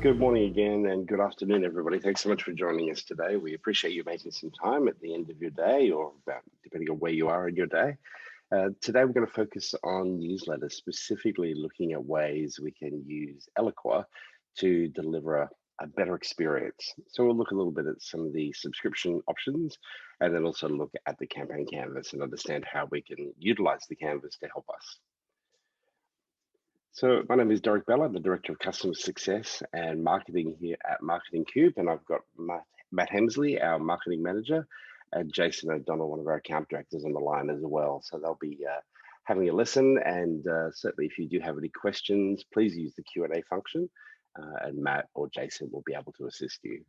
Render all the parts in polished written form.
Good morning again and good afternoon, everybody. Thanks so much for joining us today. We appreciate you making some time at the end of your day or depending on where you are in your day. Today, we're going to focus on newsletters, specifically looking at ways we can use Eloqua to deliver a better experience. So we'll look a little bit at some of the subscription options and then also look at the campaign canvas and understand how we can utilize the canvas to help us. So my name is Derek Bell. I'm the Director of Customer Success and Marketing here at Marketing Cube, and I've got Matt Hemsley, our Marketing Manager, and Jason O'Donnell, one of our account directors, on the line as well. So they'll be having a listen, and certainly if you do have any questions, please use the Q&A function, and Matt or Jason will be able to assist you.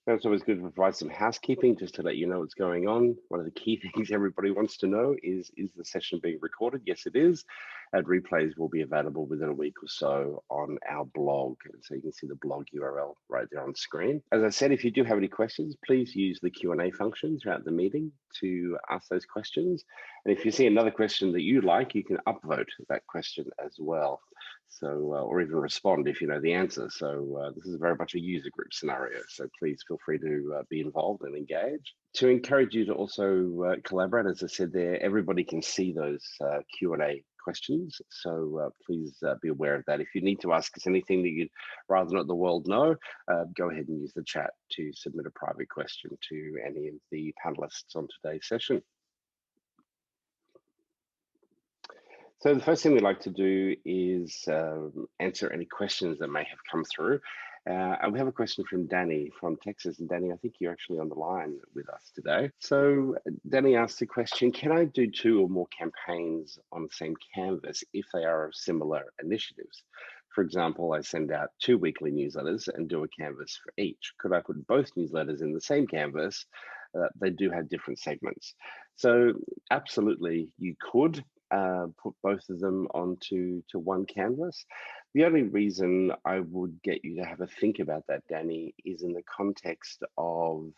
Now, it's always good to provide some housekeeping just to let you know what's going on. One of the key things everybody wants to know is the session being recorded? Yes, it is. And replays will be available within a week or so on our blog. And so you can see the blog URL right there on screen. As I said, if you do have any questions, please use the Q&A function throughout the meeting to ask those questions. And if you see another question that you like, you can upvote that question as well. So, or even respond if you know the answer. So this is very much a user group scenario. So please feel free to be involved and engage. To encourage you to also collaborate, as I said there, everybody can see those Q&A questions. So please be aware of that. If you need to ask us anything that you'd rather not the world know, go ahead and use the chat to submit a private question to any of the panelists on today's session. So the first thing we'd like to do is answer any questions that may have come through. And we have a question from Danny from Texas. And Danny, I think you're actually on the line with us today. So Danny asked the question, can I do 2 or more campaigns on the same canvas if they are of similar initiatives? For example, I send out 2 weekly newsletters and do a canvas for each. Could I put both newsletters in the same canvas? They do have different segments. So absolutely, you could put both of them onto one canvas. The only reason I would get you to have a think about that, Danny, is in the context of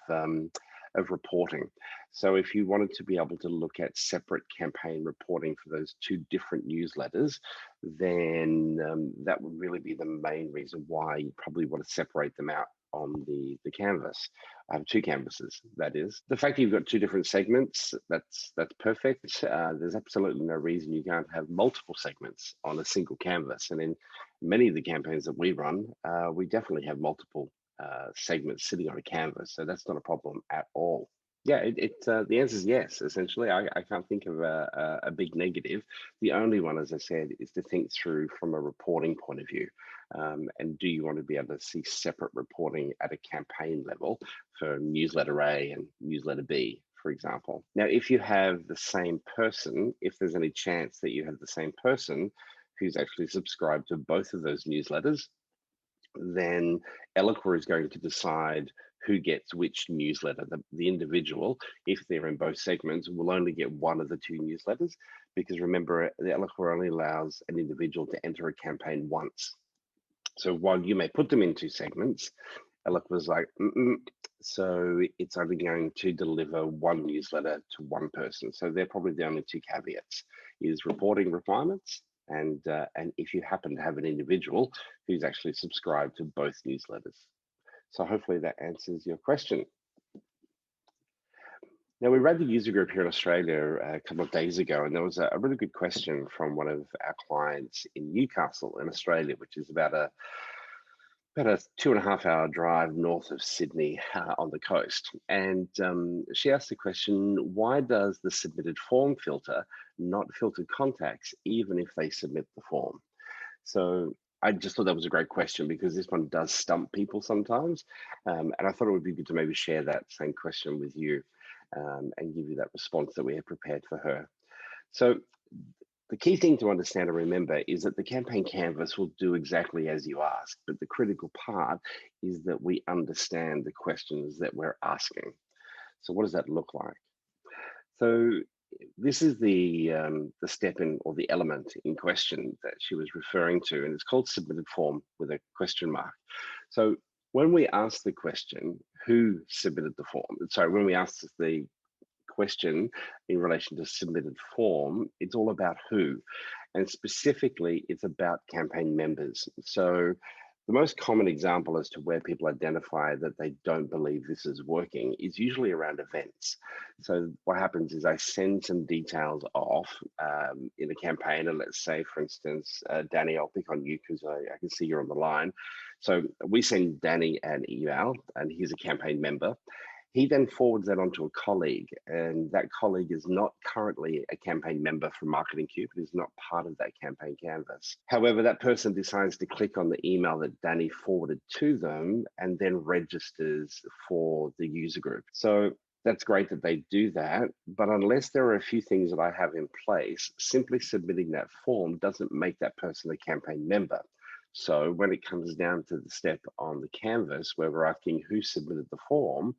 reporting. So if you wanted to be able to look at separate campaign reporting for those 2 different newsletters, then that would really be the main reason why you probably want to separate them out on the canvas. I have 2 canvases, that is. The fact that you've got 2 different segments, that's perfect. There's absolutely no reason you can't have multiple segments on a single canvas. And in many of the campaigns that we run, we definitely have multiple segments sitting on a canvas. So that's not a problem at all. Yeah, the answer is yes, essentially. I can't think of a big negative. The only one, as I said, is to think through from a reporting point of view. And do you want to be able to see separate reporting at a campaign level for newsletter A and newsletter B, for example? Now, if you have the same person, if there's any chance that you have the same person who's actually subscribed to both of those newsletters, then Eloqua is going to decide who gets which newsletter. The individual, if they're in both segments, will only get one of the 2 newsletters, because remember, the Eloqua only allows an individual to enter a campaign once. So while you may put them in 2 segments, Eloqua's like, so it's only going to deliver 1 newsletter to 1 person. So they're probably the only 2 caveats, is reporting requirements and if you happen to have an individual who's actually subscribed to both newsletters. So hopefully that answers your question. Now, we ran the user group here in Australia a couple of days ago, and there was a really good question from one of our clients in Newcastle in Australia, which is about a 2.5-hour drive north of Sydney on the coast. And she asked the question, why does the submitted form filter not filter contacts even if they submit the form? So I just thought that was a great question, because this one does stump people sometimes. And I thought it would be good to maybe share that same question with you and give you that response that we had prepared for her. So the key thing to understand and remember is that the campaign canvas will do exactly as you ask, but the critical part is that we understand the questions that we're asking. So what does that look like? So this is the step in, or the element in question that she was referring to, and it's called submitted form with a question mark. So when we ask the question, who submitted the form? Sorry, when we ask the question in relation to submitted form, it's all about who. And specifically, it's about campaign members. So the most common example as to where people identify that they don't believe this is working is usually around events. So what happens is I send some details off in a campaign, and let's say, for instance, Danny, I'll pick on you because I can see you're on the line. So we send Danny an email, and he's a campaign member. He then forwards that on to a colleague, and that colleague is not currently a campaign member from Marketing Cube. It is not part of that campaign canvas. However, that person decides to click on the email that Danny forwarded to them and then registers for the user group. So that's great that they do that, but unless there are a few things that I have in place, simply submitting that form doesn't make that person a campaign member. So when it comes down to the step on the canvas where we're asking who submitted the form,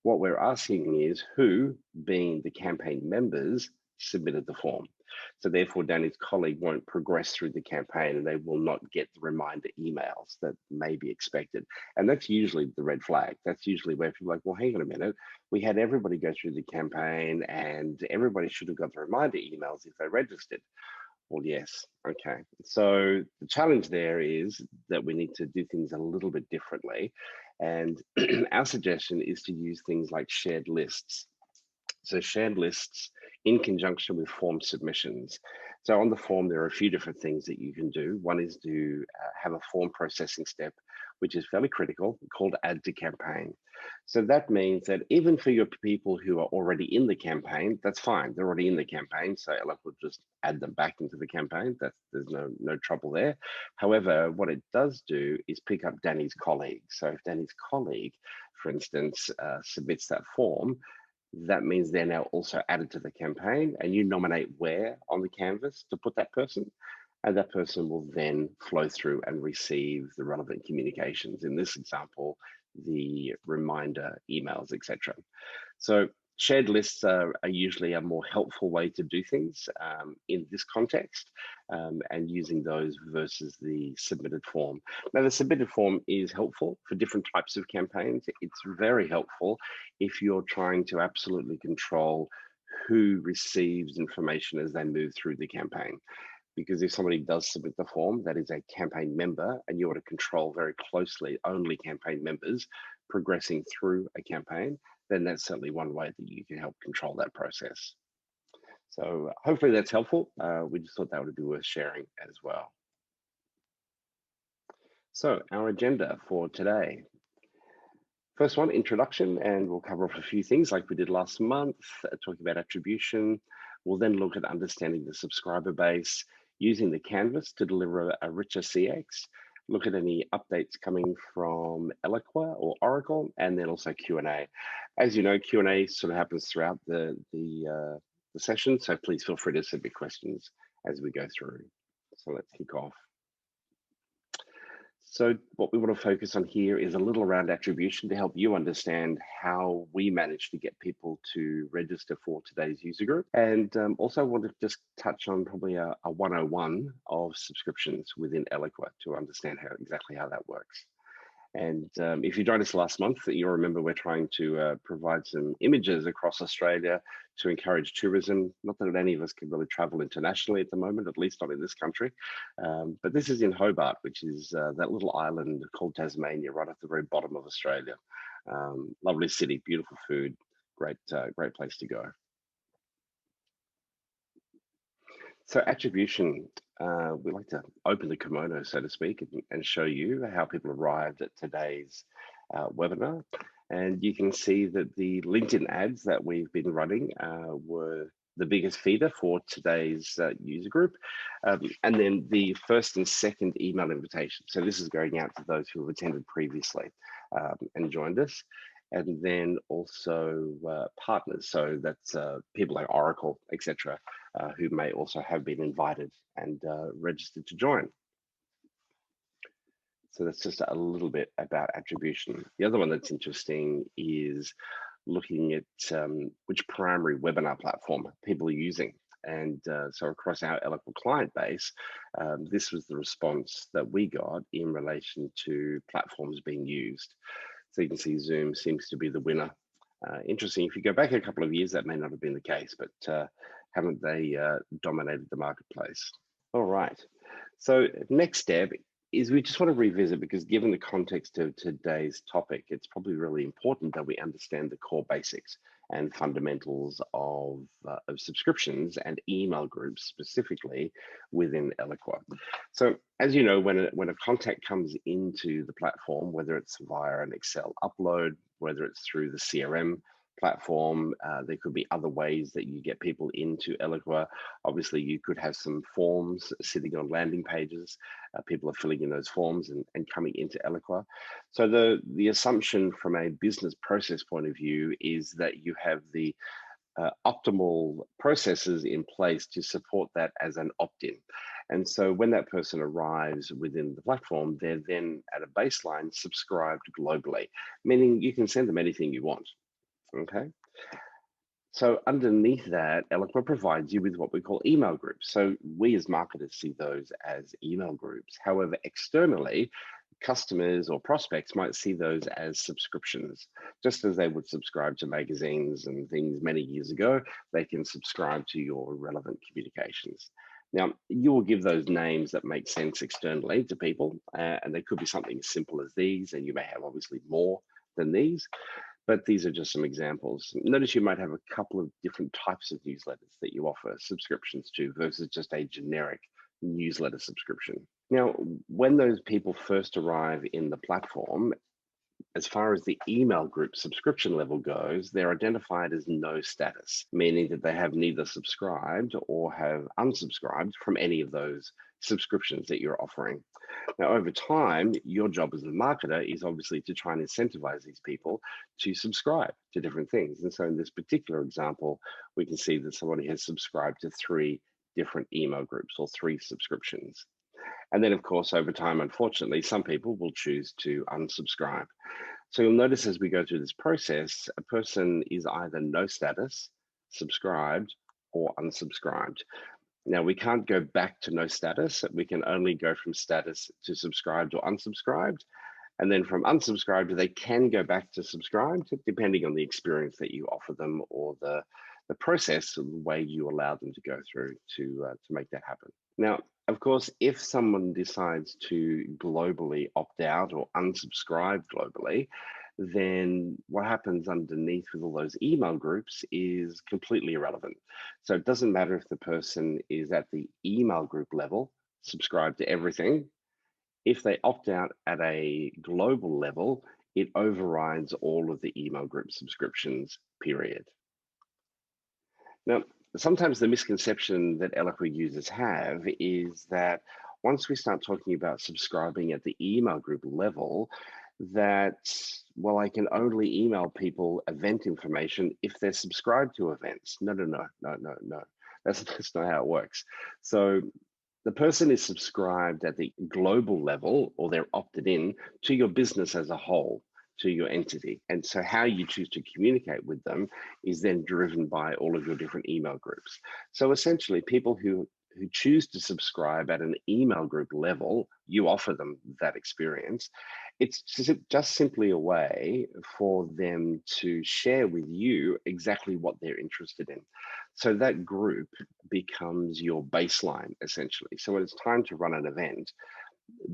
what we're asking is who, being the campaign members, submitted the form. So therefore, Danny's colleague won't progress through the campaign and they will not get the reminder emails that may be expected. And that's usually the red flag. That's usually where people are like, well, hang on a minute. We had everybody go through the campaign and everybody should have got the reminder emails if they registered. Well, yes. Okay. So the challenge there is that we need to do things a little bit differently. And our suggestion is to use things like shared lists. So shared lists in conjunction with form submissions. So on the form, there are a few different things that you can do. One is to have a form processing step, which is fairly critical, called add to campaign. So that means that even for your people who are already in the campaign, that's fine. They're already in the campaign, so Eloqua will just add them back into the campaign. There's no trouble there. However, what it does do is pick up Danny's colleague. So if Danny's colleague, for instance, submits that form, that means they're now also added to the campaign, and you nominate where on the canvas to put that person, and that person will then flow through and receive the relevant communications. In this example, the reminder emails, etc. So shared lists are usually a more helpful way to do things in this context, and using those versus the submitted form. Now, the submitted form is helpful for different types of campaigns. It's very helpful if you're trying to absolutely control who receives information as they move through the campaign. Because if somebody does submit the form, that is a campaign member, and you want to control very closely only campaign members progressing through a campaign, then that's certainly one way that you can help control that process. So hopefully that's helpful. We just thought that would be worth sharing as well. So our agenda for today. First one, introduction, and we'll cover off a few things like we did last month, talking about attribution. We'll then look at understanding the subscriber base, using the canvas to deliver a richer CX, look at any updates coming from Eloqua or Oracle, and then also Q&A. As you know, Q&A sort of happens throughout the session, so please feel free to submit questions as we go through. So let's kick off. So what we want to focus on here is a little around attribution to help you understand how we manage to get people to register for today's user group. And also want to just touch on probably a 101 of subscriptions within Eloqua to understand exactly how that works. And if you joined us last month, you'll remember we're trying to provide some images across Australia to encourage tourism. Not that any of us can really travel internationally at the moment, at least not in this country. But this is in Hobart, which is that little island called Tasmania, right at the very bottom of Australia. Lovely city, beautiful food, great place to go. So attribution, we like to open the kimono, so to speak, and show you how people arrived at today's webinar. And you can see that the LinkedIn ads that we've been running were the biggest feeder for today's user group. And then the first and second email invitation. So this is going out to those who have attended previously and joined us. And then also partners, so that's people like Oracle, etc., who may also have been invited and registered to join. So that's just a little bit about attribution. The other one that's interesting is looking at which primary webinar platform people are using. And so across our Eloqua client base, this was the response that we got in relation to platforms being used. So you can see Zoom seems to be the winner. Interesting, if you go back a couple of years, that may not have been the case, but haven't they dominated the marketplace? All right. So next step is we just want to revisit, because given the context of today's topic, it's probably really important that we understand the core basics and fundamentals of subscriptions and email groups specifically within Eloqua. So as you know, when a contact comes into the platform, whether it's via an Excel upload, whether it's through the CRM platform, there could be other ways that you get people into Eloqua. Obviously, you could have some forms sitting on landing pages. People are filling in those forms and coming into Eloqua. So the assumption from a business process point of view is that you have the optimal processes in place to support that as an opt-in. And so when that person arrives within the platform, they're then at a baseline subscribed globally, meaning you can send them anything you want. Okay. So underneath that, Eloqua provides you with what we call email groups. So we as marketers see those as email groups. However, externally, customers or prospects might see those as subscriptions. Just as they would subscribe to magazines and things many years ago, they can subscribe to your relevant communications. Now, you will give those names that make sense externally to people, and they could be something as simple as these, and you may have obviously more than these. But these are just some examples. Notice you might have a couple of different types of newsletters that you offer subscriptions to versus just a generic newsletter subscription. Now, when those people first arrive in the platform, as far as the email group subscription level goes, they're identified as no status, meaning that they have neither subscribed or have unsubscribed from any of those subscriptions that you're offering. Now, over time, your job as a marketer is obviously to try and incentivize these people to subscribe to different things. And so in this particular example, we can see that somebody has subscribed to 3 different email groups or 3 subscriptions. And then, of course, over time, unfortunately, some people will choose to unsubscribe. So you'll notice as we go through this process, a person is either no status, subscribed, or unsubscribed. Now, we can't go back to no status. We can only go from status to subscribed or unsubscribed. And then from unsubscribed, they can go back to subscribed, depending on the experience that you offer them or the process, the way you allow them to go through to make that happen. Now, of course, if someone decides to globally opt out or unsubscribe globally, then what happens underneath with all those email groups is completely irrelevant. So it doesn't matter if the person is at the email group level, subscribe to everything. If they opt out at a global level, it overrides all of the email group subscriptions, period. Now, sometimes the misconception that Eloqua users have is that once we start talking about subscribing at the email group level, that, well, I can only email people event information if they're subscribed to events. No. That's not how it works. So the person is subscribed at the global level, or they're opted in to your business as a whole, to your entity. And so how you choose to communicate with them is then driven by all of your different email groups. So essentially, people who choose to subscribe at an email group level, you offer them that experience. It's just simply a way for them to share with you exactly what they're interested in. So that group becomes your baseline, essentially. So when it's time to run an event,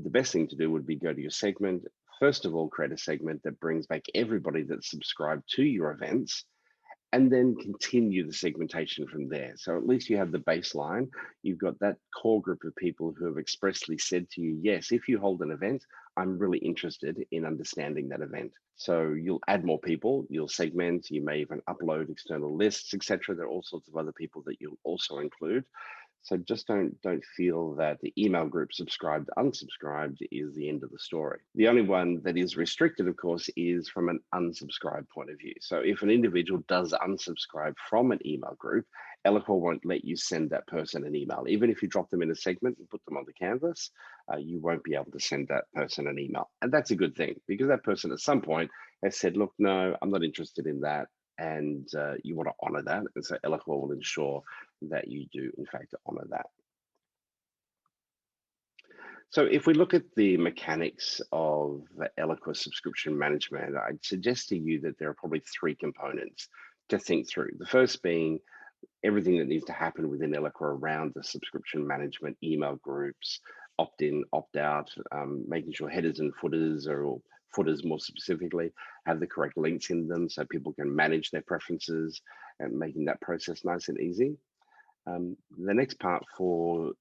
the best thing to do would be go to your segment. First of all, create a segment that brings back everybody that's subscribed to your events, and then continue the segmentation from there. So at least you have the baseline. You've got that core group of people who have expressly said to you, yes, if you hold an event, I'm really interested in understanding that event. So you'll add more people, you'll segment, you may even upload external lists, etc. There are all sorts of other people that you'll also include. So just don't feel that the email group subscribed, unsubscribed is the end of the story. The only one that is restricted, of course, is from an unsubscribe point of view. So if an individual does unsubscribe from an email group, Eloqua won't let you send that person an email. Even if you drop them in a segment and put them on the canvas, you won't be able to send that person an email. And that's a good thing, because that person at some point has said, look, no, I'm not interested in that. And you want to honor that. And so Eloqua will ensure that you do, in fact, honor that. So if we look at the mechanics of Eloqua subscription management, I'd suggest to you that there are probably 3 components to think through. The first being everything that needs to happen within Eloqua around the subscription management, email groups, opt-in, opt-out, making sure headers and footers, or footers more specifically, have the correct links in them so people can manage their preferences and making that process nice and easy. The next part for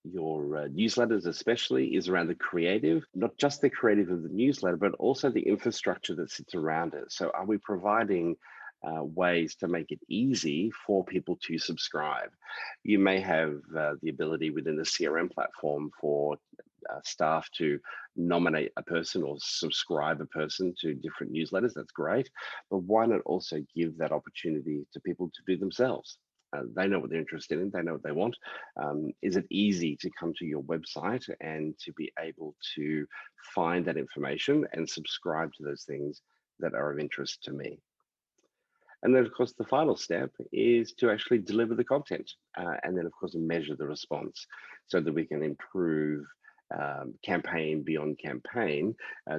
your newsletters especially is around the creative, not just the creative of the newsletter, but also the infrastructure that sits around it. So are we providing ways to make it easy for people to subscribe? You may have the ability within the CRM platform for staff to nominate a person or subscribe a person to different newsletters. That's great. But why not also give that opportunity to people to do themselves? They know what they're interested in, they know what they want. Is it easy to come to your website and to be able to find that information and subscribe to those things that are of interest to me? And then, of course, the final step is to actually deliver the content and then, of course, measure the response so that we can improve campaign beyond campaign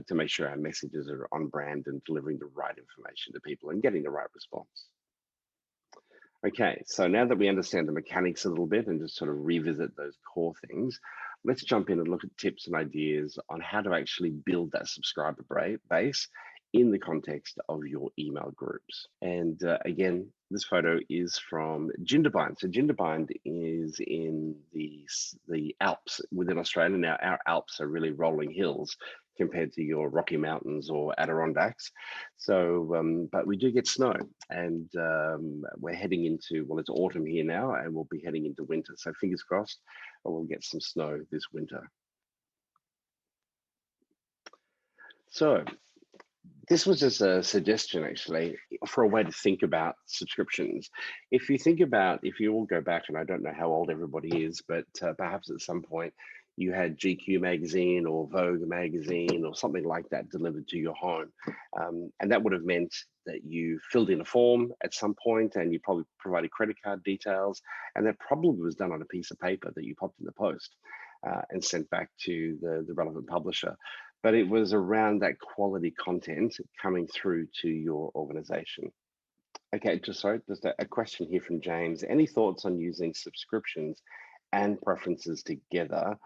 to make sure our messages are on brand and delivering the right information to people and getting the right response. Okay, so now that we understand the mechanics a little bit and just sort of revisit those core things, let's jump in and look at tips and ideas on how to actually build that subscriber base in the context of your email groups. And again, this photo is from Jindabyne. So Jindabyne is in the Alps within Australia. Now our Alps are really rolling hills compared to your Rocky Mountains or Adirondacks. So, but we do get snow, and we're heading into, well, it's autumn here now, and we'll be heading into winter. So fingers crossed, we'll get some snow this winter. So this was just a suggestion, actually, for a way to think about subscriptions. If you think about, if you all go back, and I don't know how old everybody is, but perhaps at some point you had GQ magazine or Vogue magazine or something like that delivered to your home. And that would have meant that you filled in a form at some point and you probably provided credit card details. And that probably was done on a piece of paper that you popped in the post and sent back to the relevant publisher. But it was around that quality content coming through to your organization. Okay, just a question here from James. Any thoughts on using subscriptions and preferences together,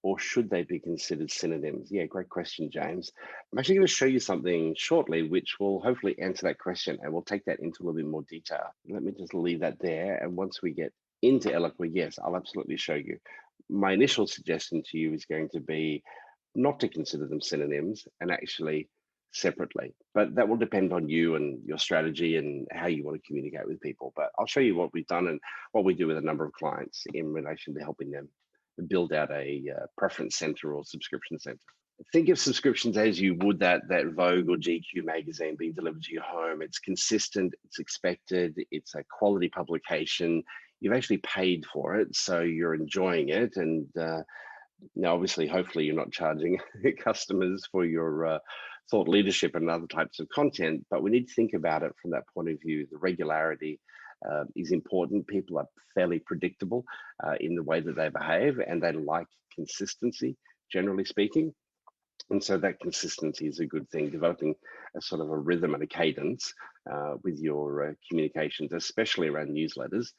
or should they be considered synonyms? Yeah, great question, James. I'm actually going to show you something shortly, which will hopefully answer that question, and we'll take that into a little bit more detail. Let me just leave that there. And once we get into Eloqua, yes, I'll absolutely show you. My initial suggestion to you is going to be not to consider them synonyms and actually separately, but that will depend on you and your strategy and how you want to communicate with people. But I'll show you what we've done and what we do with a number of clients in relation to helping them build out a preference center or subscription center. Think of subscriptions as you would that Vogue or GQ magazine being delivered to your home. It's consistent, it's expected, it's a quality publication. You've actually paid for it, so you're enjoying it. And now, obviously, hopefully you're not charging customers for your thought leadership and other types of content, but we need to think about it from that point of view. The regularity is important. People are fairly predictable in the way that they behave, and they like consistency, generally speaking. And so that consistency is a good thing. Developing a sort of a rhythm and a cadence with your communications, especially around newsletters,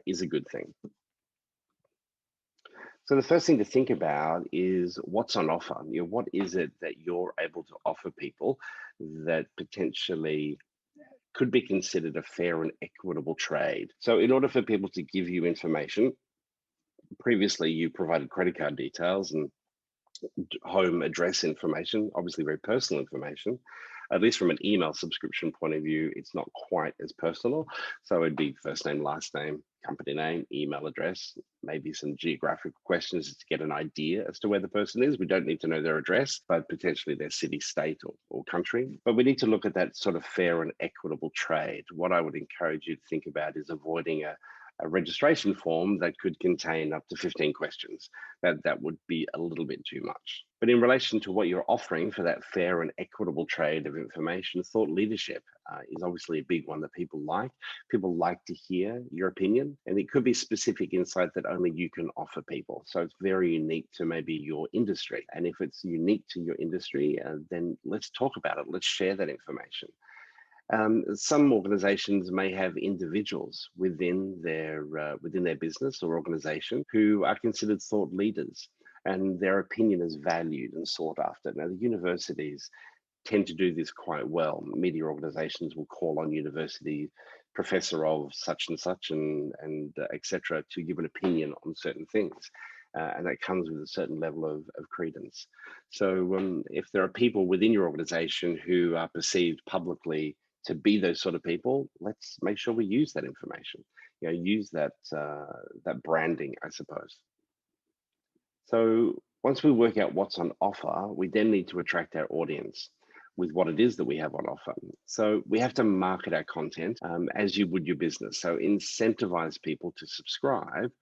is a good thing. So the first thing to think about is what's on offer. What is it that you're able to offer people that potentially could be considered a fair and equitable trade? So in order for people to give you information, previously you provided credit card details and home address information, obviously very personal information. At least from an email subscription point of view, it's not quite as personal. So it'd be first name, last name, company name, email address, maybe some geographical questions to get an idea as to where the person is. We don't need to know their address, but potentially their city, state, or country. But we need to look at that sort of fair and equitable trade. What I would encourage you to think about is avoiding a registration form that could contain up to 15 questions. That would be a little bit too much. But in relation to what you're offering for that fair and equitable trade of information, thought leadership is obviously a big one that people like. People like to hear your opinion, and it could be specific insight that only you can offer people. So it's very unique to maybe your industry. And if it's unique to your industry, then let's talk about it. Let's share that information. Some organizations may have individuals within their business or organization who are considered thought leaders, and their opinion is valued and sought after. Now, the universities tend to do this quite well. Media organizations will call on university professor of such and etc. to give an opinion on certain things. And that comes with a certain level of credence. So if there are people within your organization who are perceived publicly to be those sort of people, let's make sure we use that information. Use that branding, I suppose. So once we work out what's on offer, we then need to attract our audience with what it is that we have on offer. So we have to market our content as you would your business. So incentivize people to subscribe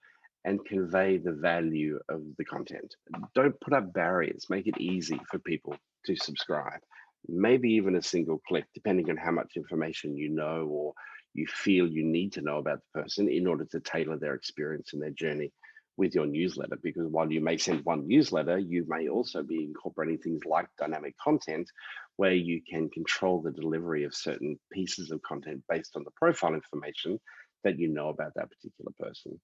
and convey the value of the content. Don't put up barriers, make it easy for people to subscribe. Maybe even a single click, depending on how much information you know or you feel you need to know about the person in order to tailor their experience and their journey with your newsletter. Because while you may send one newsletter, you may also be incorporating things like dynamic content, where you can control the delivery of certain pieces of content based on the profile information that you know about that particular person.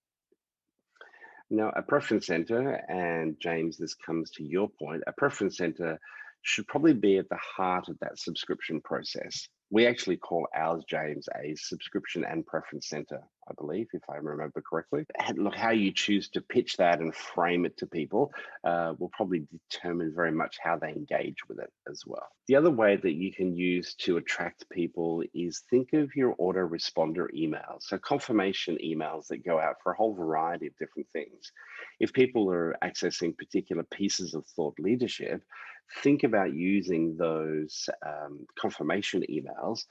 Now, a preference center, and James, this comes to your point, a preference center should probably be at the heart of that subscription process. We actually call ours, James, a subscription and preference center, I believe, if I remember correctly. And look, how you choose to pitch that and frame it to people will probably determine very much how they engage with it as well. The other way that you can use to attract people is think of your autoresponder emails. So confirmation emails that go out for a whole variety of different things. If people are accessing particular pieces of thought leadership, think about using those confirmation emails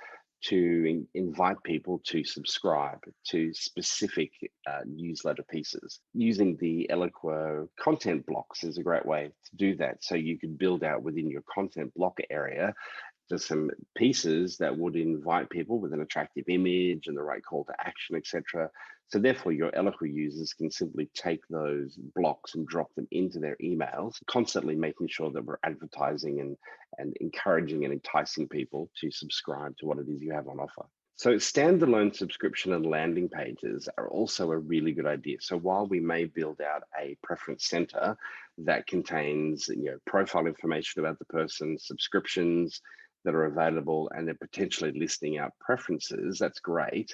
to invite people to subscribe to specific newsletter pieces. Using the Eloqua content blocks is a great way to do that. So you could build out within your content block area just some pieces that would invite people with an attractive image and the right call to action, etc. So therefore, your Eloqua users can simply take those blocks and drop them into their emails, constantly making sure that we're advertising and encouraging and enticing people to subscribe to what it is you have on offer. So standalone subscription and landing pages are also a really good idea. So while we may build out a preference center that contains profile information about the person, subscriptions that are available, and then potentially listing out preferences, that's great.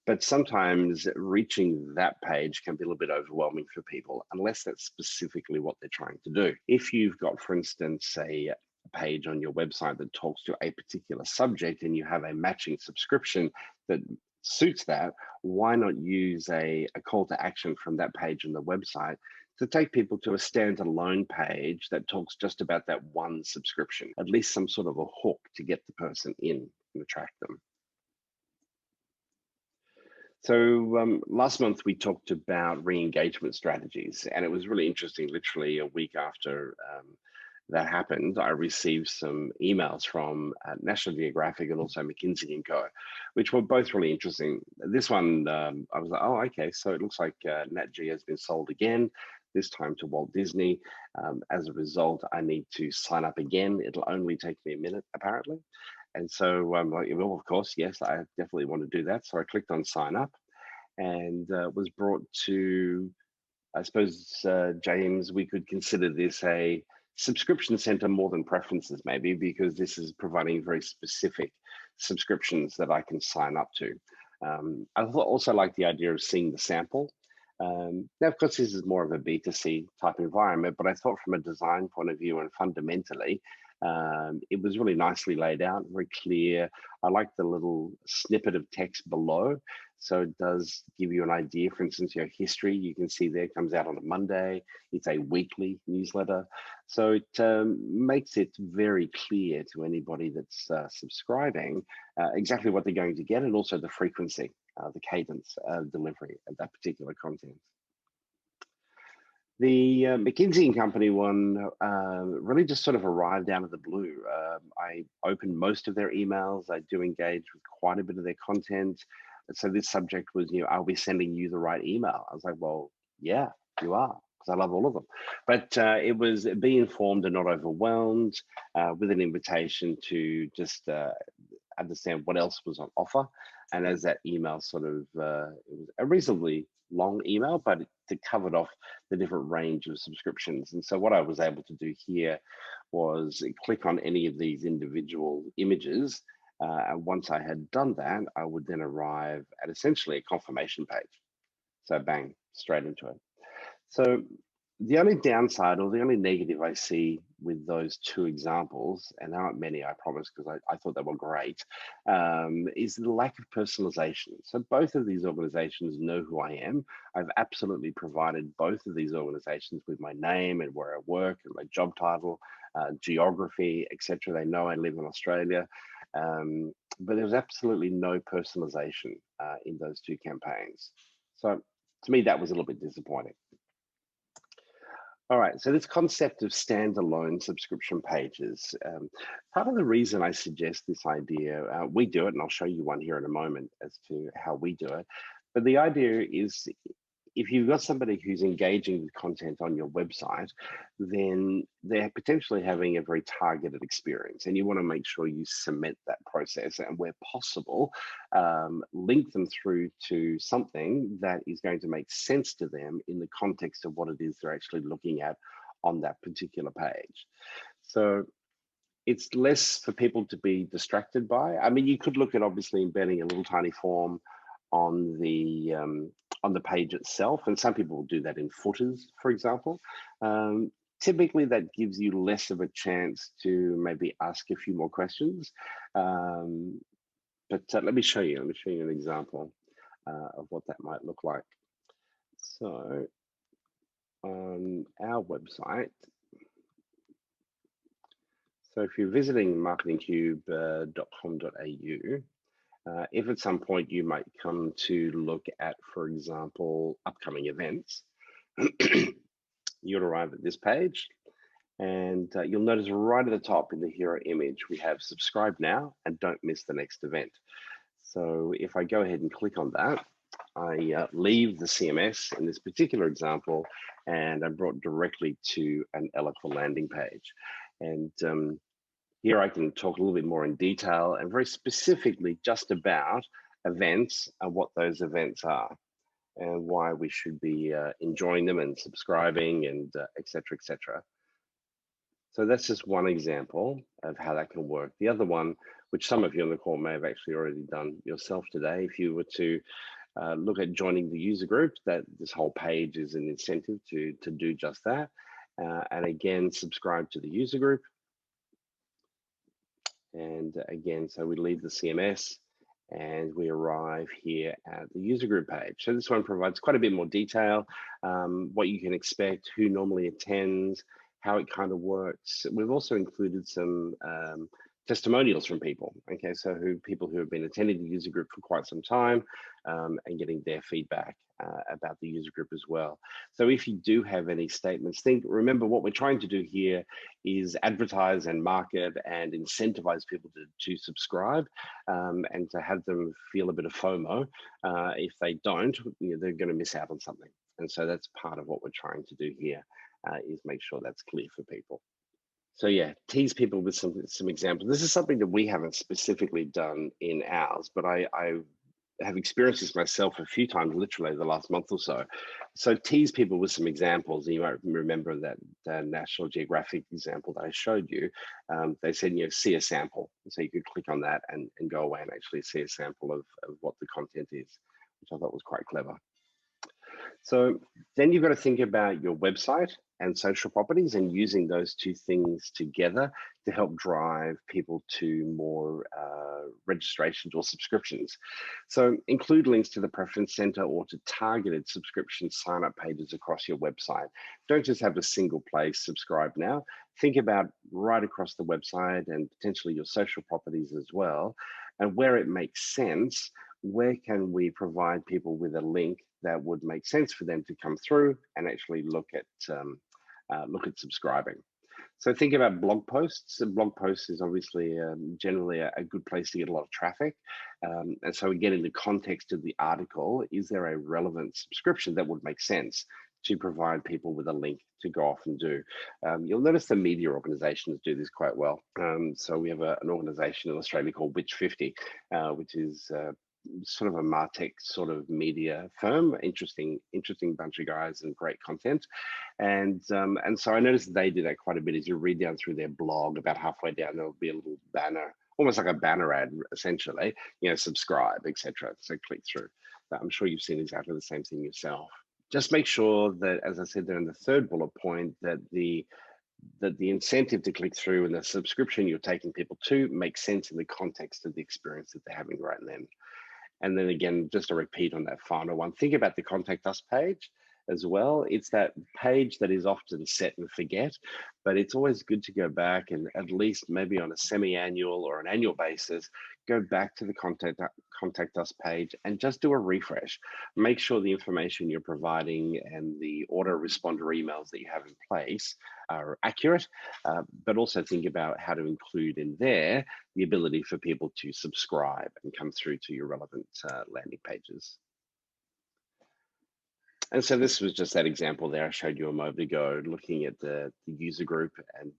But sometimes reaching that page can be a little bit overwhelming for people unless that's specifically what they're trying to do. If you've got, for instance, a page on your website that talks to a particular subject and you have a matching subscription that suits that, why not use a call to action from that page on the website to take people to a standalone page that talks just about that one subscription, at least some sort of a hook to get the person in and attract them. So last month we talked about re-engagement strategies, and it was really interesting. Literally a week after that happened, I received some emails from National Geographic and also McKinsey & Co, which were both really interesting. This one, I was like, oh, okay, so it looks like Nat Geo has been sold again, this time to Walt Disney. As a result, I need to sign up again. It'll only take me a minute, apparently. And so I'm like, well, of course, yes, I definitely want to do that. So I clicked on sign up and was brought to, I suppose, James, we could consider this a subscription center more than preferences, maybe, because this is providing very specific subscriptions that I can sign up to. I also like the idea of seeing the sample. Now, of course, this is more of a B2C type environment, but I thought from a design point of view and fundamentally, it was really nicely laid out, very clear. I like the little snippet of text below. So it does give you an idea. For instance, your history, you can see there, comes out on a Monday. It's a weekly newsletter. So it makes it very clear to anybody that's subscribing exactly what they're going to get, and also the frequency, the cadence of delivery of that particular content. The McKinsey & Company one really just sort of arrived out of the blue. I opened most of their emails. I do engage with quite a bit of their content. So this subject was, are we sending you the right email? I was like, well, yeah, you are, because I love all of them. But it was be informed and not overwhelmed, with an invitation to just understand what else was on offer. And as that email sort of, it was a reasonably long email, but it covered off the different range of subscriptions. And so what I was able to do here was click on any of these individual images. And once I had done that, I would then arrive at essentially a confirmation page. So bang, straight into it. So the only downside or the only negative I see with those two examples, and there aren't many, I promise, because I thought they were great, is the lack of personalization. So both of these organizations know who I am. I've absolutely provided both of these organizations with my name and where I work and my job title, geography, etc. They know I live in Australia. But there's absolutely no personalization in those two campaigns. So to me, that was a little bit disappointing. All right, so this concept of standalone subscription pages, part of the reason I suggest this idea, we do it, and I'll show you one here in a moment as to how we do it. But the idea is if you've got somebody who's engaging with content on your website, then they're potentially having a very targeted experience, and you want to make sure you cement that process and, where possible, link them through to something that is going to make sense to them in the context of what it is they're actually looking at on that particular page. So it's less for people to be distracted by. I mean, you could look at obviously embedding a little tiny form on the page itself, and some people will do that in footers, for example. Typically, that gives you less of a chance to maybe ask a few more questions. But let me show you. Let me show you an example of what that might look like. So on our website, so if you're visiting marketingcube.com.au, if at some point you might come to look at, for example, upcoming events, you'll arrive at this page, and you'll notice right at the top in the hero image, we have subscribe now and don't miss the next event. So if I go ahead and click on that, I leave the CMS in this particular example, and I'm brought directly to an Eloqua landing page. And here I can talk a little bit more in detail and very specifically just about events and what those events are and why we should be enjoying them and subscribing and et cetera, So that's just one example of how that can work. The other one, which some of you on the call may have actually already done yourself today, if you were to look at joining the user group, that this whole page is an incentive to do just that. And again, subscribe to the user group. And again, so we leave the CMS and we arrive here at the user group page. So this one provides quite a bit more detail, what you can expect, who normally attends, how it kind of works. We've also included some testimonials from people, okay? So people who have been attending the user group for quite some time and getting their feedback about the user group as well. So if you do have any statements, remember what we're trying to do here is advertise and market and incentivize people to subscribe and to have them feel a bit of FOMO. If they don't, they're going to miss out on something. And so that's part of what we're trying to do here is make sure that's clear for people. So yeah, tease people with some examples. This is something that we haven't specifically done in ours, but I have experienced this myself a few times, literally the last month or so. So tease people with some examples. You might remember that National Geographic example that I showed you. They said, see a sample. So you could click on that and go away and actually see a sample of what the content is, which I thought was quite clever. So then you've got to think about your website and social properties and using those two things together to help drive people to more registrations or subscriptions. So include links to the preference center or to targeted subscription sign-up pages across your website. Don't just have a single place, subscribe now. Think about right across the website and potentially your social properties as well. And where it makes sense, where can we provide people with a link that would make sense for them to come through and actually look at subscribing. So think about blog posts. A blog post is obviously generally a good place to get a lot of traffic. And so we get in the context of the article, is there a relevant subscription that would make sense to provide people with a link to go off and do. You'll notice the media organizations do this quite well. So we have an organization in Australia called Witch 50, which is sort of a MarTech sort of media firm, interesting bunch of guys and great content. And so I noticed they do that quite a bit. As you read down through their blog, about halfway down, there'll be a little banner, almost like a banner ad, essentially, subscribe, etc. So click through. I'm sure you've seen exactly the same thing yourself. Just make sure that, as I said there in the third bullet point, that the incentive to click through and the subscription you're taking people to makes sense in the context of the experience that they're having right then. And then again, just a repeat on that final one, think about the Contact Us page as well. It's that page that is often set and forget, but it's always good to go back and at least maybe on a semi-annual or an annual basis, go back to the Contact Us page and just do a refresh. Make sure the information you're providing and the autoresponder emails that you have in place are accurate, but also think about how to include in there the ability for people to subscribe and come through to your relevant landing pages. And so this was just that example there I showed you a moment ago, looking at the user group and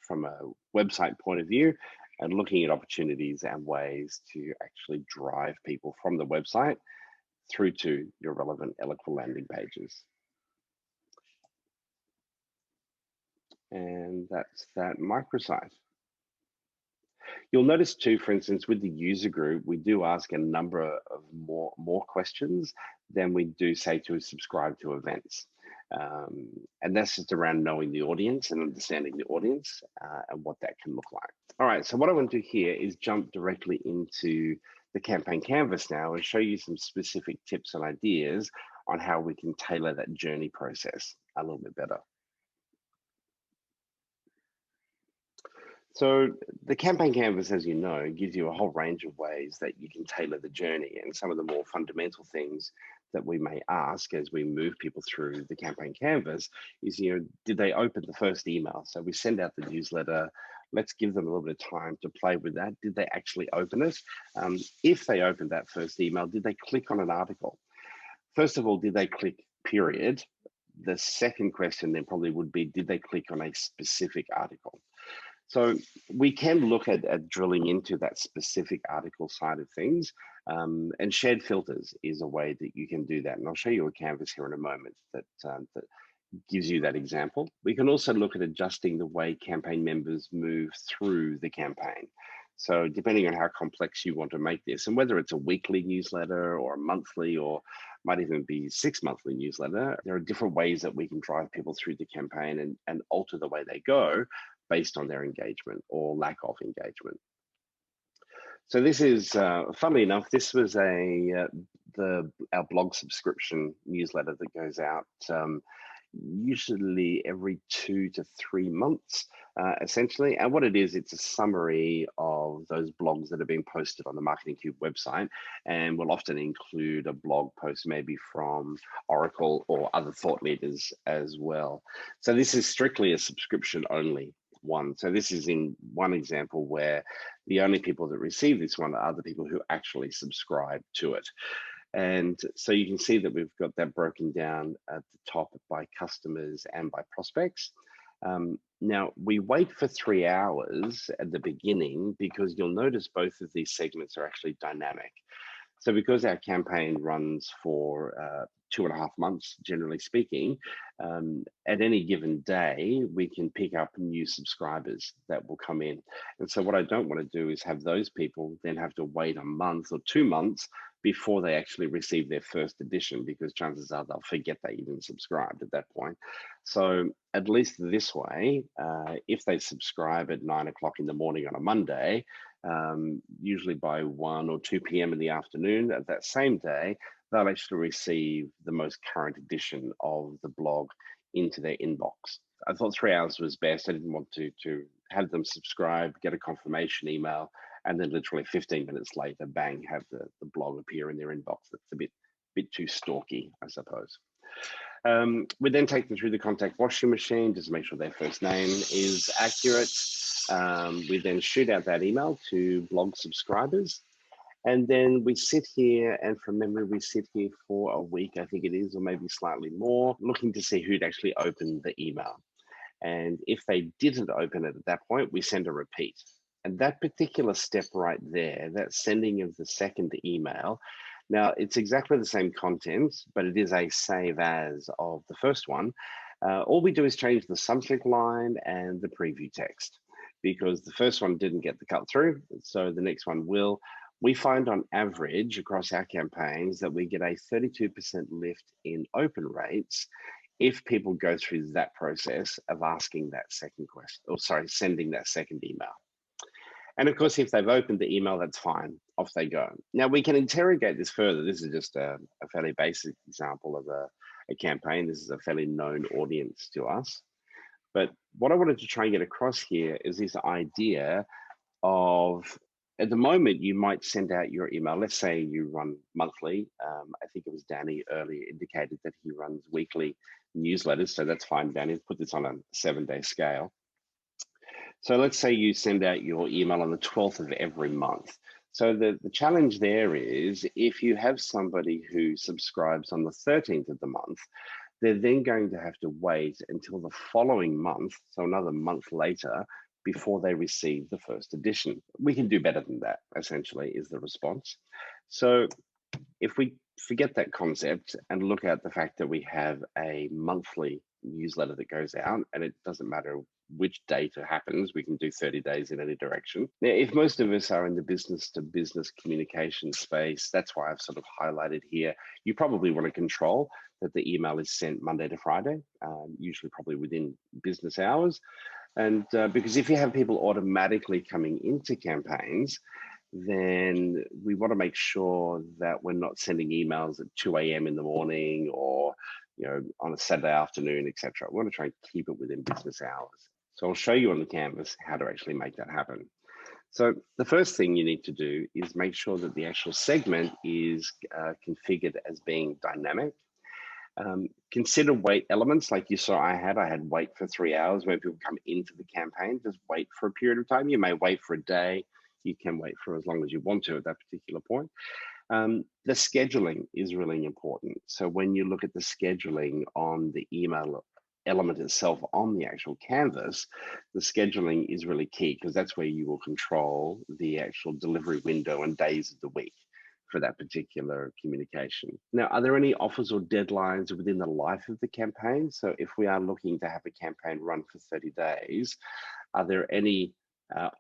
from a website point of view, and looking at opportunities and ways to actually drive people from the website through to your relevant Eloqua landing pages. And that's that microsite. You'll notice too, for instance, with the user group, we do ask a number of more questions than we do say to subscribe to events. And that's just around knowing the audience and understanding the audience and what that can look like. All right, so what I want to do here is jump directly into the campaign canvas now and show you some specific tips and ideas on how we can tailor that journey process a little bit better. So the campaign canvas, as you know, gives you a whole range of ways that you can tailor the journey. And some of the more fundamental things that we may ask as we move people through the campaign canvas is, did they open the first email? So we send out the newsletter. Let's give them a little bit of time to play with that. Did they actually open it? If they opened that first email, did they click on an article? First of all, did they click, period? The second question then probably would be, did they click on a specific article? So we can look at drilling into that specific article side of things, and shared filters is a way that you can do that. And I'll show you a canvas here in a moment that gives you that example. We can also look at adjusting the way campaign members move through the campaign. So depending on how complex you want to make this, and whether it's a weekly newsletter or a monthly, or might even be 6 monthly newsletter, there are different ways that we can drive people through the campaign and alter the way they go based on their engagement or lack of engagement. So this is, funnily enough, this was our blog subscription newsletter that goes out usually every 2 to 3 months, essentially. And what it is, it's a summary of those blogs that have been posted on the Marketing Cube website, and will often include a blog post maybe from Oracle or other thought leaders as well. So this is strictly a subscription only one. So this is in one example where the only people that receive this one are the people who actually subscribe to it. And so you can see that we've got that broken down at the top by customers and by prospects. Now, we wait for 3 hours at the beginning because you'll notice both of these segments are actually dynamic. So because our campaign runs for 2.5 months, generally speaking, at any given day, we can pick up new subscribers that will come in. And so what I don't want to do is have those people then have to wait a month or 2 months before they actually receive their first edition, because chances are they'll forget they even subscribed at that point. So at least this way, if they subscribe at 9 o'clock in the morning on a Monday, usually by 1 or 2 p.m. in the afternoon of that same day, they'll actually receive the most current edition of the blog into their inbox. I thought 3 hours was best. I didn't want to have them subscribe, get a confirmation email, and then literally 15 minutes later, bang, have the blog appear in their inbox. That's a bit too stalky, I suppose. We then take them through the contact washing machine just to make sure their first name is accurate. We then shoot out that email to blog subscribers. And then we sit here, and from memory, we sit here for a week, I think it is, or maybe slightly more, looking to see who'd actually opened the email. And if they didn't open it at that point, we send a repeat. And that particular step right there, that sending of the second email, now it's exactly the same content, but it is a save as of the first one. All we do is change the subject line and the preview text, because the first one didn't get the cut through, so the next one will. We find on average across our campaigns that we get a 32% lift in open rates if people go through that process of asking that second question, or sorry, sending that second email. And of course, if they've opened the email, that's fine, off they go. Now we can interrogate this further. This is just a fairly basic example of a campaign. This is a fairly known audience to us. But what I wanted to try and get across here is this idea of, at the moment, you might send out your email. Let's say you run monthly. I think it was Danny earlier indicated that he runs weekly newsletters. So that's fine, Danny. Put this on a 7-day scale. So let's say you send out your email on the 12th of every month. So the challenge there is, if you have somebody who subscribes on the 13th of the month, they're then going to have to wait until the following month, so another month later, before they receive the first edition. We can do better than that, essentially, is the response. So if we forget that concept and look at the fact that we have a monthly newsletter that goes out, and it doesn't matter which date it happens, we can do 30 days in any direction. Now, if most of us are in the business to business communication space, that's why I've sort of highlighted here, you probably want to control that the email is sent Monday to Friday, usually probably within business hours. And because if you have people automatically coming into campaigns, then we want to make sure that we're not sending emails at 2 a.m. in the morning, or on a Saturday afternoon, etc. We want to try and keep it within business hours. So I'll show you on the canvas how to actually make that happen. So the first thing you need to do is make sure that the actual segment is configured as being dynamic. Consider wait elements like you saw I had wait for 3 hours when people come into the campaign. Just wait for a period of time. You may wait for a day. You can wait for as long as you want to at that particular point. The scheduling is really important. So when you look at the scheduling on the email element itself on the actual canvas, the scheduling is really key, because that's where you will control the actual delivery window and days of the week for that particular communication. Now, are there any offers or deadlines within the life of the campaign? So if we are looking to have a campaign run for 30 days, are there any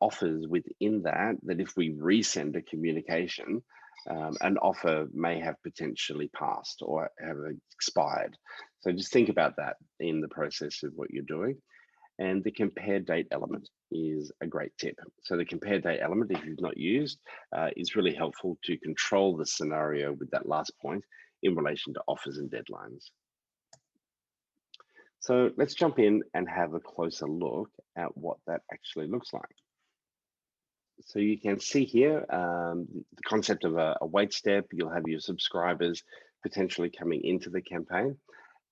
offers within that if we resend a communication, an offer may have potentially passed or have expired? So just think about that in the process of what you're doing. And the compare date element is a great tip. So the compare date element, if you've not used, is really helpful to control the scenario with that last point in relation to offers and deadlines. So let's jump in and have a closer look at what that actually looks like. So you can see here the concept of a wait step. You'll have your subscribers potentially coming into the campaign.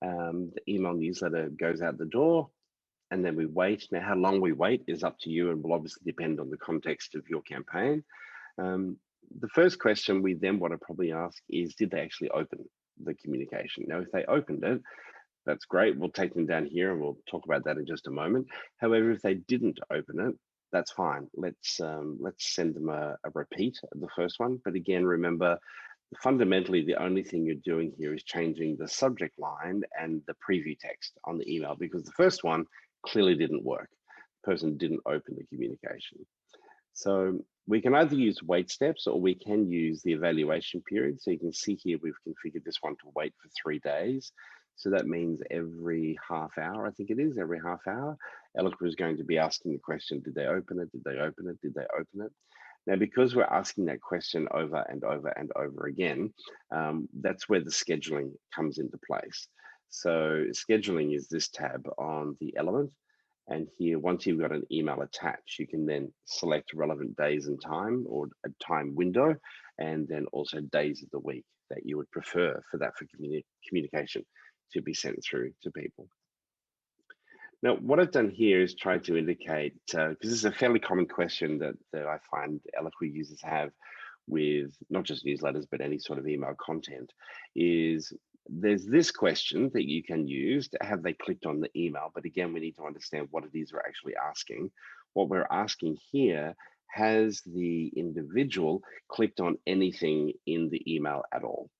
The email newsletter goes out the door, and then we wait. Now, how long we wait is up to you and will obviously depend on the context of your campaign. The first question we then want to probably ask is, did they actually open the communication? Now, if they opened it, that's great. We'll take them down here and we'll talk about that in just a moment. However, if they didn't open it, that's fine. Let's send them a repeat of the first one. But again, remember, fundamentally, the only thing you're doing here is changing the subject line and the preview text on the email, because the first one clearly didn't work. The person didn't open the communication. So we can either use wait steps, or we can use the evaluation period. So you can see here, we've configured this one to wait for 3 days. So that means every half hour, I think it is, every half hour, Eloqua is going to be asking the question, did they open it? Did they open it? Did they open it? Now, because we're asking that question over and over and over again, that's where the scheduling comes into place. So scheduling is this tab on the element. And here, once you've got an email attached, you can then select relevant days and time, or a time window, and then also days of the week that you would prefer for that for communication to be sent through to people. Now, what I've done here is try to indicate, because this is a fairly common question that I find Eloqua users have with not just newsletters, but any sort of email content, is there's this question that you can use to have they clicked on the email. But again, we need to understand what it is we're actually asking. What we're asking here, has the individual clicked on anything in the email at all?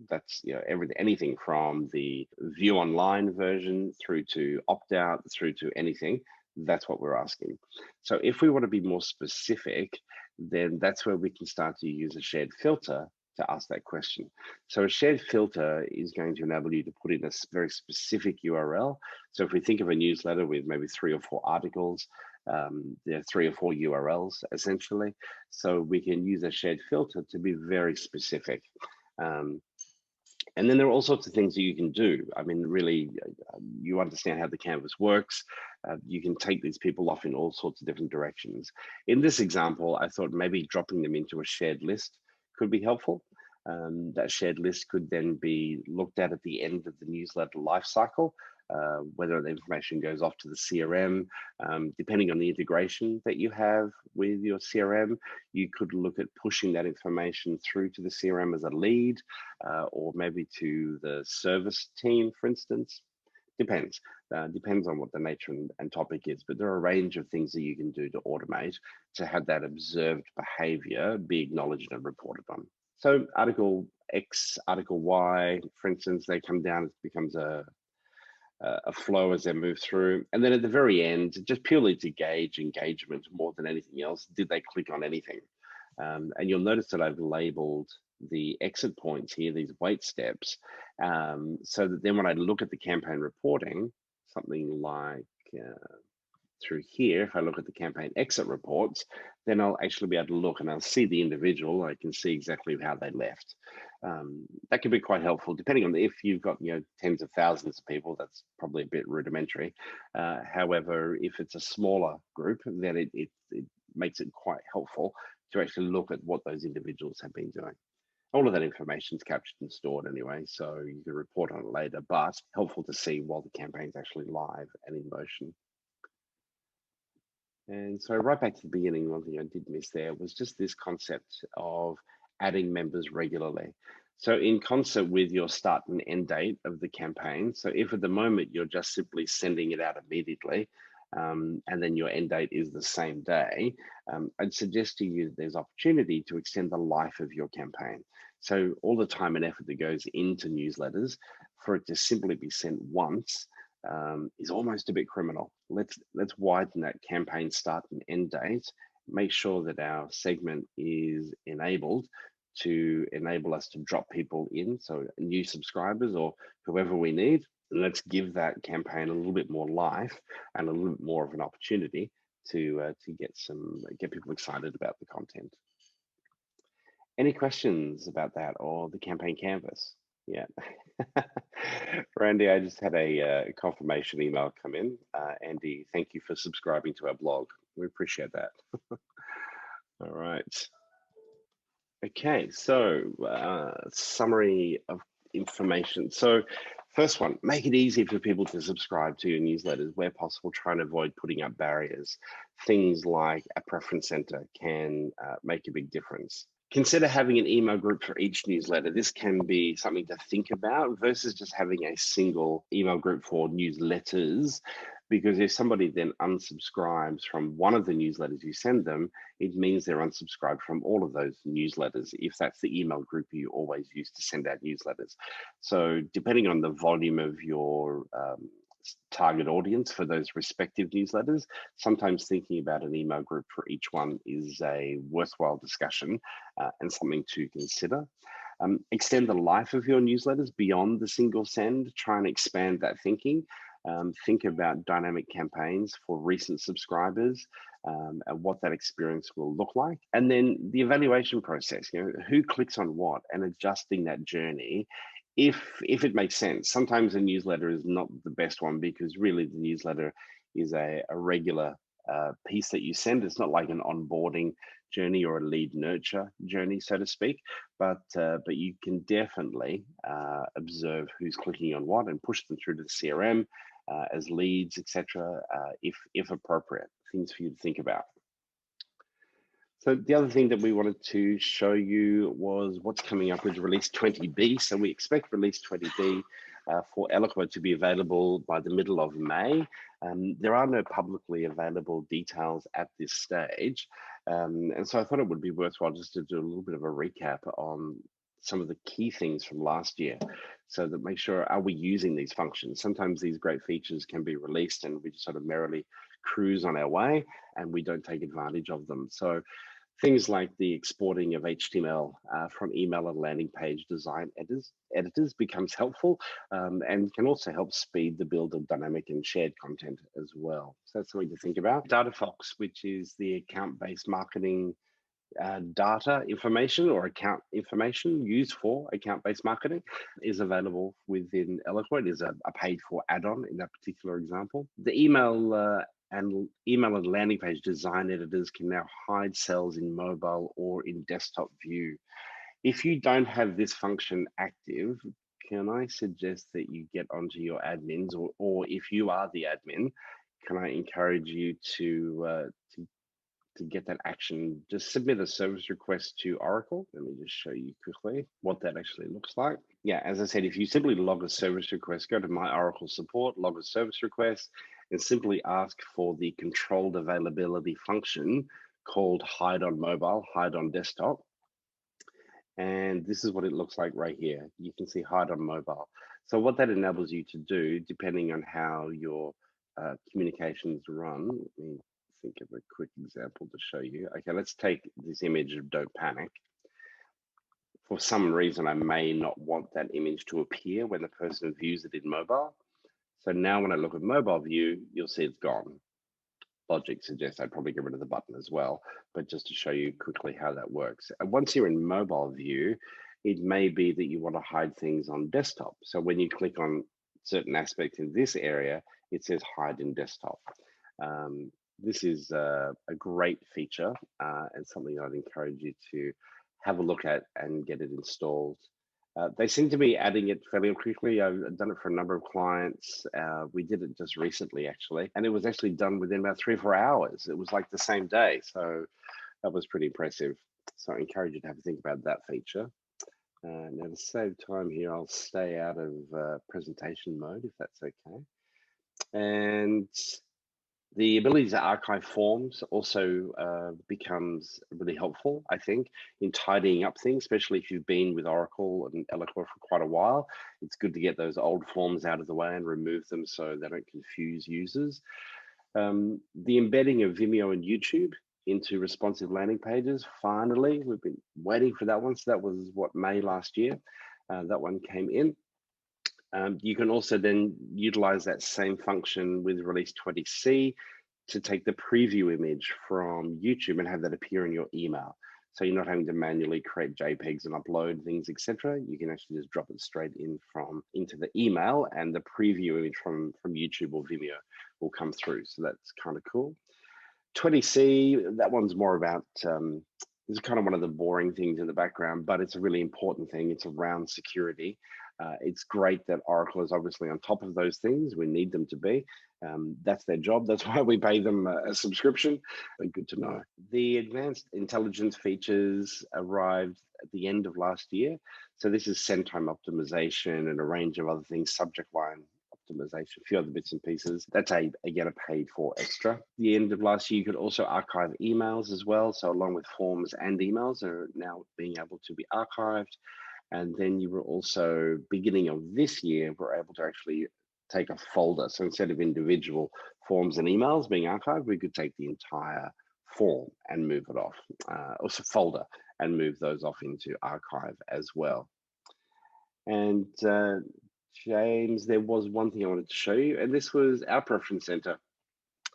That's, everything, anything from the view online version through to opt out through to anything. That's what we're asking. So if we want to be more specific, then that's where we can start to use a shared filter to ask that question. So a shared filter is going to enable you to put in a very specific URL. So if we think of a newsletter with maybe 3 or 4 articles, there are 3 or 4 URLs essentially. So we can use a shared filter to be very specific. And then there are all sorts of things that you can do. I mean, really, you understand how the canvas works. You can take these people off in all sorts of different directions. In this example, I thought maybe dropping them into a shared list could be helpful. That shared list could then be looked at the end of the newsletter lifecycle, whether the information goes off to the CRM. Depending on the integration that you have with your CRM, you could look at pushing that information through to the CRM as a lead, or maybe to the service team, for instance. Depends. Depends on what the nature and topic is, but there are a range of things that you can do to automate to have that observed behavior be acknowledged and reported on. So article X, article Y, for instance, they come down, it becomes a flow as they move through. And then at the very end, just purely to gauge engagement more than anything else, did they click on anything? And you'll notice that I've labeled the exit points here, these wait steps, so that then when I look at the campaign reporting, something like through here, if I look at the campaign exit reports, then I'll actually be able to look and I'll see the individual. I can see exactly how they left. That can be quite helpful, depending on if you've got tens of thousands of people. That's probably a bit rudimentary. However, if it's a smaller group, then it makes it quite helpful to actually look at what those individuals have been doing. All of that information is captured and stored anyway, so you can report on it later, but helpful to see while the campaign's actually live and in motion. And so right back to the beginning, one thing I did miss there was just this concept of adding members regularly. So in concert with your start and end date of the campaign, so if at the moment you're just simply sending it out immediately, and then your end date is the same day, I'd suggest to you that there's opportunity to extend the life of your campaign. So all the time and effort that goes into newsletters, for it to simply be sent once, is almost a bit criminal. Let's widen that campaign start and end date. Make sure that our segment is enabled to enable us to drop people in, so new subscribers or whoever we need. And let's give that campaign a little bit more life and a little bit more of an opportunity to get people excited about the content. Any questions about that or the campaign canvas? Yeah. Randy, I just had a confirmation email come in. Andy, thank you for subscribing to our blog. We appreciate that. All right. Okay, so summary of information. So first one, make it easy for people to subscribe to your newsletters where possible. Try and avoid putting up barriers. Things like a preference center can make a big difference. Consider having an email group for each newsletter. This can be something to think about versus just having a single email group for newsletters. Because if somebody then unsubscribes from one of the newsletters you send them, it means they're unsubscribed from all of those newsletters, if that's the email group you always use to send out newsletters. So depending on the volume of your target audience for those respective newsletters, sometimes thinking about an email group for each one is a worthwhile discussion and something to consider. Extend the life of your newsletters beyond the single send. Try and expand that thinking. Think about dynamic campaigns for recent subscribers and what that experience will look like. And then the evaluation process, who clicks on what, and adjusting that journey if it makes sense. Sometimes a newsletter is not the best one because really the newsletter is a regular piece that you send. It's not like an onboarding journey or a lead nurture journey, so to speak, but you can definitely observe who's clicking on what and push them through to the CRM as leads, etc., if appropriate. Things for you to think about. So the other thing that we wanted to show you was what's coming up with release 20B. So we expect release 20B for Eloqua to be available by the middle of May. There are no publicly available details at this stage. And so I thought it would be worthwhile just to do a little bit of a recap on some of the key things from last year, so that make sure, are we using these functions? Sometimes these great features can be released and we just sort of merrily cruise on our way and we don't take advantage of them. So things like the exporting of HTML from email and landing page design editors becomes helpful, and can also help speed the build of dynamic and shared content as well. So that's something to think about. DataFox, which is the account-based marketing data information or account information used for account-based marketing, is available within Eloqua. It is a paid-for add-on in that particular example. The email and landing page design editors can now hide cells in mobile or in desktop view. If you don't have this function active, can I suggest that you get onto your admins, or if you are the admin, can I encourage you to get that action? Just submit a service request to Oracle. Let me just show you quickly what that actually looks like. Yeah, as I said, if you simply log a service request, go to My Oracle Support, log a service request, and simply ask for the controlled availability function called hide on mobile, hide on desktop. And this is what it looks like right here. You can see hide on mobile. So what that enables you to do, depending on how your communications run, let me think of a quick example to show you. Okay, let's take this image of Don't Panic. For some reason, I may not want that image to appear when the person views it in mobile. So now when I look at mobile view, you'll see it's gone. Logic suggests I'd probably get rid of the button as well, but just to show you quickly how that works. And once you're in mobile view, it may be that you want to hide things on desktop. So when you click on certain aspects in this area, it says hide in desktop. This is a great feature and something I'd encourage you to have a look at and get it installed. They seem to be adding it fairly quickly. I've done it for a number of clients. We did it just recently, actually, and it was actually done within about 3 or 4 hours. It was like the same day. So that was pretty impressive. So I encourage you to have a think about that feature. Now to save time here, I'll stay out of presentation mode, if that's okay. And the ability to archive forms also becomes really helpful, I think, in tidying up things, especially if you've been with Oracle and Eloqua for quite a while. It's good to get those old forms out of the way and remove them so they don't confuse users. The embedding of Vimeo and YouTube into responsive landing pages, finally, we've been waiting for that one. So that was what, May last year, that one came in. You can also then utilize that same function with release 20C to take the preview image from YouTube and have that appear in your email. So you're not having to manually create JPEGs and upload things, etc. You can actually just drop it straight into the email, and the preview image from YouTube or Vimeo will come through. So that's kind of cool. 20C, that one's more about, this is kind of one of the boring things in the background, but it's a really important thing. It's around security. It's great that Oracle is obviously on top of those things. We need them to be. That's their job. That's why we pay them a subscription. But good to know. The advanced intelligence features arrived at the end of last year. So this is send time optimization and a range of other things, subject line optimization, a few other bits and pieces. That's again a paid for extra. At the end of last year, you could also archive emails as well. So along with forms and emails are now being able to be archived. And then you were also, beginning of this year, we're able to actually take a folder. So instead of individual forms and emails being archived, we could take the entire form and move it off, also folder, and move those off into archive as well. And James, there was one thing I wanted to show you, and this was our preference center.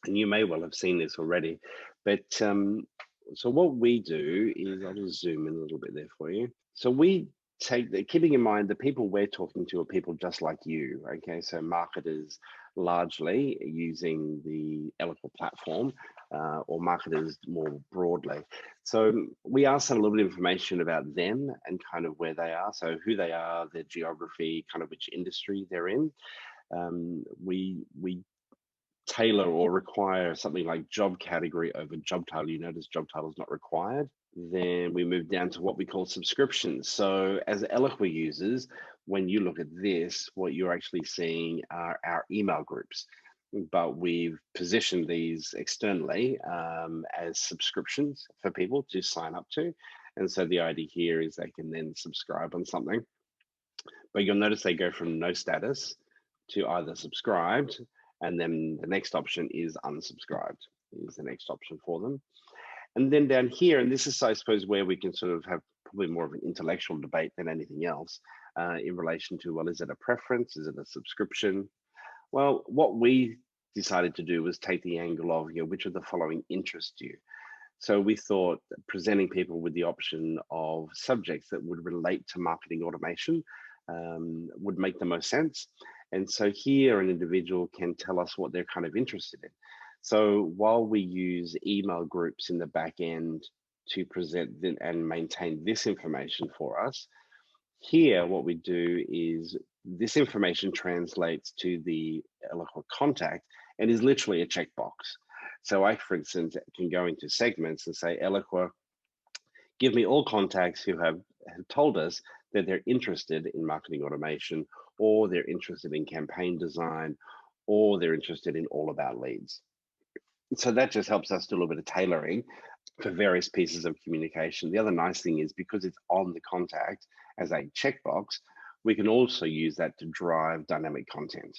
And you may well have seen this already, but so what we do is, I'll just zoom in a little bit there for you. So we keeping in mind the people we're talking to are people just like you, okay? So marketers largely using the Eloqua platform, or marketers more broadly. So we asked them a little bit of information about them and kind of where they are, so who they are, their geography, kind of which industry they're in. we tailor or require something like job category over job title. You notice job title is not required. Then we move down to what we call subscriptions. So as Eloqua users, when you look at this, what you're actually seeing are our email groups, but we've positioned these externally as subscriptions for people to sign up to. And so the idea here is they can then subscribe on something, but you'll notice they go from no status to either subscribed, and then the next option is unsubscribed is the next option for them. And then down here, and this is, I suppose, where we can sort of have probably more of an intellectual debate than anything else in relation to, well, is it a preference? Is it a subscription? Well, what we decided to do was take the angle of, which of the following interest you? So we thought presenting people with the option of subjects that would relate to marketing automation would make the most sense. And so here an individual can tell us what they're kind of interested in. So while we use email groups in the back end to present and maintain this information for us, here what we do is this information translates to the Eloqua contact and is literally a checkbox. So I, for instance, can go into segments and say, Eloqua, give me all contacts who have told us that they're interested in marketing automation, or they're interested in campaign design, or they're interested in all about leads. So that just helps us do a little bit of tailoring for various pieces of communication. The other nice thing is because it's on the contact as a checkbox, we can also use that to drive dynamic content.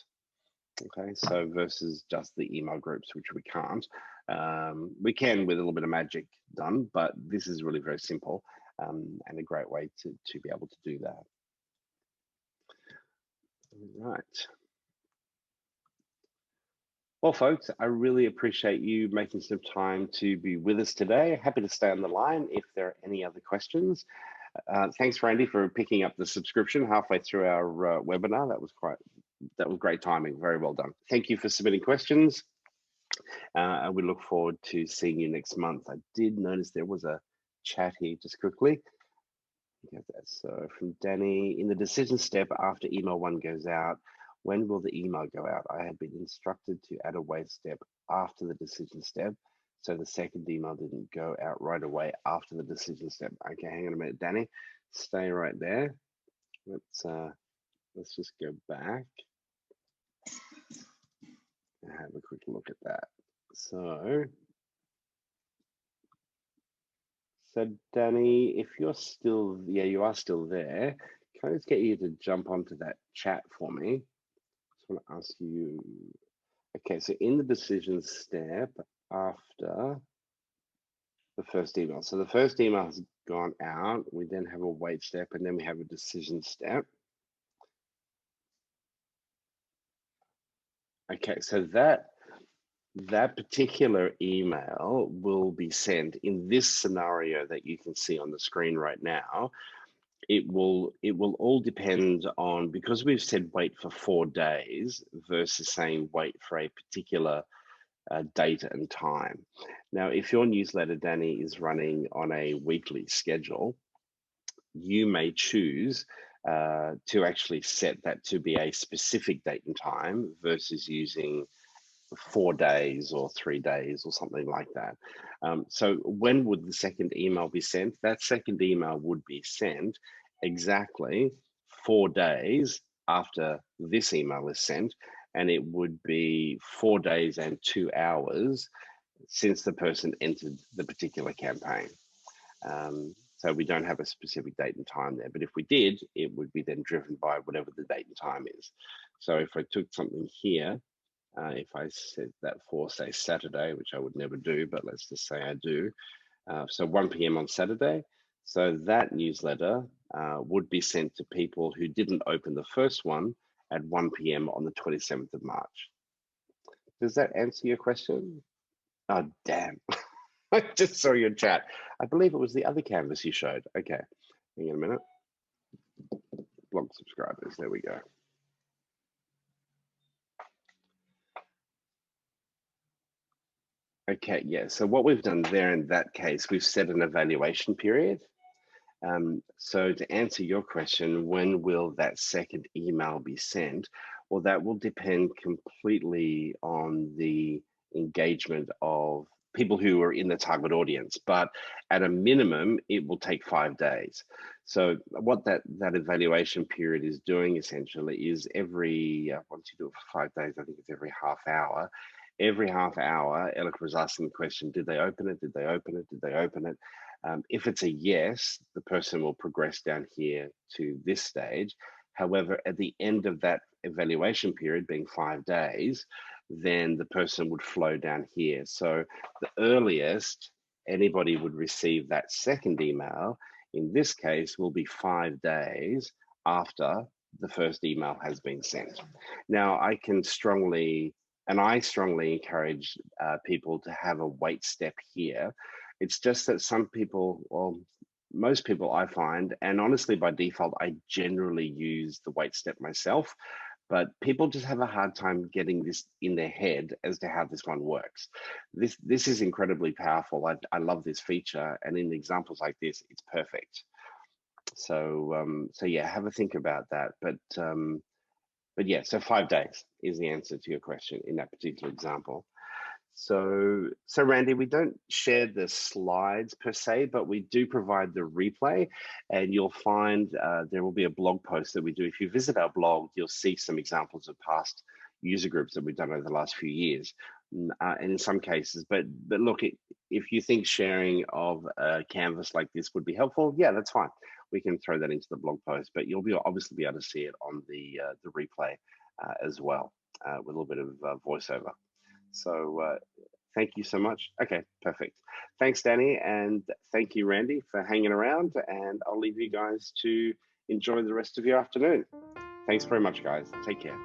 Okay, so versus just the email groups, which we can't. We can with a little bit of magic done, but this is really very simple and a great way to be able to do that. All right. Well, folks, I really appreciate you making some time to be with us today. Happy to stay on the line if there are any other questions. Thanks, Randy, for picking up the subscription halfway through our webinar. That was great timing. Very well done. Thank you for submitting questions. And we look forward to seeing you next month. I did notice there was a chat here just quickly. So from Danny, in the decision step after email 1 goes out, when will the email go out? I had been instructed to add a wait step after the decision step, so the second email didn't go out right away after the decision step. Okay, hang on a minute, Danny. Stay right there. Let's just go back and have a quick look at that. So Danny, if you're still, you are still there. Can I just get you to jump onto that chat for me? I just want to ask you, okay, so in the decision step after the first email. So the first email has gone out, we then have a wait step, and then we have a decision step. Okay, so that particular email will be sent in this scenario that you can see on the screen right now. It will all depend on, because we've said wait for 4 days versus saying wait for a particular date and time. Now, if your newsletter, Danny, is running on a weekly schedule, you may choose to actually set that to be a specific date and time versus using 4 days or 3 days or something like that. So when would the second email be sent? That second email would be sent exactly 4 days after this email is sent, and it would be 4 days and 2 hours since the person entered the particular campaign. So we don't have a specific date and time there, but if we did, it would be then driven by whatever the date and time is. So if I took something here, if I set that for, say, Saturday, which I would never do, but let's just say I do. So 1 p.m. on Saturday. So that newsletter would be sent to people who didn't open the first one at 1 p.m. on the 27th of March. Does that answer your question? Oh, damn. I just saw your chat. I believe it was the other canvas you showed. Okay, hang on a minute. Blog subscribers, there we go. Okay, yeah, so what we've done there in that case, we've set an evaluation period. So to answer your question, when will that second email be sent? Well, that will depend completely on the engagement of people who are in the target audience, but at a minimum, it will take 5 days. So what that evaluation period is doing essentially is every, once you do it for 5 days, I think it's every half hour. Every half hour, Eloqua is asking the question, did they open it? Did they open it? Did they open it? If it's a yes, the person will progress down here to this stage. However, at the end of that evaluation period, being 5 days, then the person would flow down here. So the earliest anybody would receive that second email, in this case, will be 5 days after the first email has been sent. Now, I strongly encourage people to have a wait step here. It's just that some people, well, most people I find, and honestly by default, I generally use the wait step myself, but people just have a hard time getting this in their head as to how this one works. This is incredibly powerful. I love this feature, and in examples like this, it's perfect. So yeah, have a think about that. But yeah, so 5 days is the answer to your question in that particular example. So Randy, we don't share the slides per se, but we do provide the replay, and you'll find there will be a blog post that we do. If you visit our blog, you'll see some examples of past user groups that we've done over the last few years, and in some cases. But look, if you think sharing of a canvas like this would be helpful, yeah, that's fine. We can throw that into the blog post, but you'll obviously be able to see it on the replay as well, with a little bit of voiceover. So thank you so much. Okay, perfect. Thanks, Danny, and thank you, Randy, for hanging around, and I'll leave you guys to enjoy the rest of your afternoon. Thanks very much, guys. Take care.